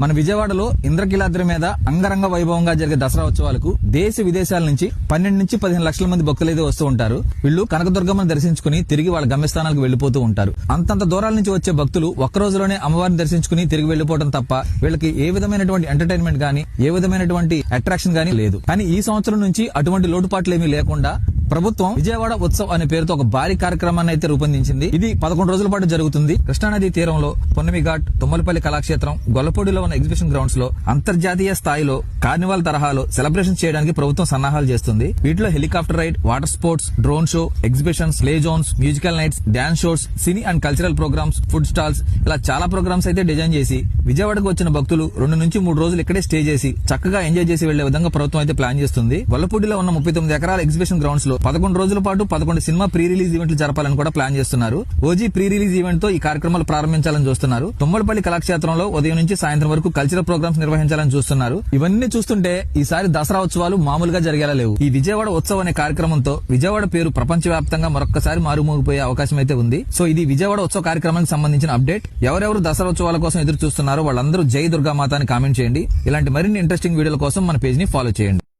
మన విజయవాడలో ఇంద్రకీలాద్రి మీద అంగరంగ వైభవంగా జరిగే దసరా ఉత్సవాలకు దేశ విదేశాల నుంచి 12 నుంచి 15 లక్షల మంది భక్తులు అయితే వస్తూ ఉంటారు. వీళ్ళు కనకదుర్గమ్మను దర్శించుకుని తిరిగి వాళ్ళ గమ్యస్థానాలకు వెళ్లిపోతూ ఉంటారు. అంతంత దూరాల నుంచి వచ్చే భక్తులు ఒక్క రోజులోనే అమ్మవారిని దర్శించుకుని తిరిగి వెళ్లిపోవడం తప్ప వీళ్ళకి ఏ విధమైనటువంటి ఎంటర్టైన్మెంట్ గానీ ఏ విధమైనటువంటి అట్రాక్షన్ గానీ లేదు. కానీ ఈ సంవత్సరం నుంచి అటువంటి లోటుపాట్లు ఏమీ లేకుండా ప్రభుత్వం విజయవాడ ఉత్సవ్ అనే పేరుతో ఒక భారీ కార్యక్రమాన్ని అయితే రూపొందించింది. ఇది 11 రోజుల పాటు జరుగుతుంది. కృష్ణానది తీరంలో పొన్నమి ఘాట్, తుమ్మలపల్లి కళాక్షేత్రం, గొల్లపూడిలో ఉన్న ఎగ్జిబిషన్ గ్రౌండ్స్ లో అంతర్జాతీయ స్థాయిలో కార్నివాల్ తరహాలో సెలబ్రేషన్ చేయడానికి ప్రభుత్వం సన్నాహాలు చేస్తుంది. వీటిలో helicopter ride, water sports, drone show, exhibitions, play zones, musical nights, dance shows, cine and cultural programmes, food stalls ఇలా చాలా ప్రోగ్రామ్స్ అయితే డిజైన్ చేసి విజయవాడకు వచ్చిన భక్తులు 2 నుంచి 3 రోజులు ఇక్కడే స్టే చేసి చక్కగా ఎంజాయ్ చేసి వెళ్లే విధంగా ప్రభుత్వం అయితే ప్లాన్ చేస్తుంది. గొల్లపూడిలో ఉన్న 39 ఎకరాల ఎగ్జిబిషన్ గ్రౌండ్స్ లో 11 రోజుల పాటు 11 సినిమా ప్రీ రిలీజ్ ఈవెంట్లు జరపాలని కూడా ప్లాన్ చేస్తున్నారు. ఓజీ ప్రీ రిలీజ్ ఈవెంట్ తో ఈ కార్యక్రమాలు ప్రారంభించాలని చూస్తున్నారు. తుమ్మలపల్లి కళాక్షేత్రంలో ఉదయం నుంచి సాయంత్రం వరకు కల్చరల్ ప్రోగ్రామ్స్ నిర్వహించాలని చూస్తున్నారు. ఇవన్నీ చూస్తుంటే ఈసారి దసరా ఉత్సవాలు మామూలుగా జరిగేలా లేవు. ఈ విజయవాడ ఉత్సవ్ అనే కార్యక్రమంతో విజయవాడ పేరు ప్రపంచవ్యాప్తంగా మరొక్కసారి మారుమోగిపోయే అవకాశం అయితే ఉంది. సో ఇది విజయవాడ ఉత్సవ కార్యక్రమానికి సంబంధించిన అప్డేట్. ఎవరెవరు దసరా ఉత్సవాల కోసం ఎదురు చూస్తున్నారో వాళ్ళందరూ జై దుర్గామాత అని కామెంట్ చేయండి. ఇలాంటి మరిన్ని ఇంట్రెస్టింగ్ వీడియోల కోసం మన పేజ్ ని ఫాలో చేయండి.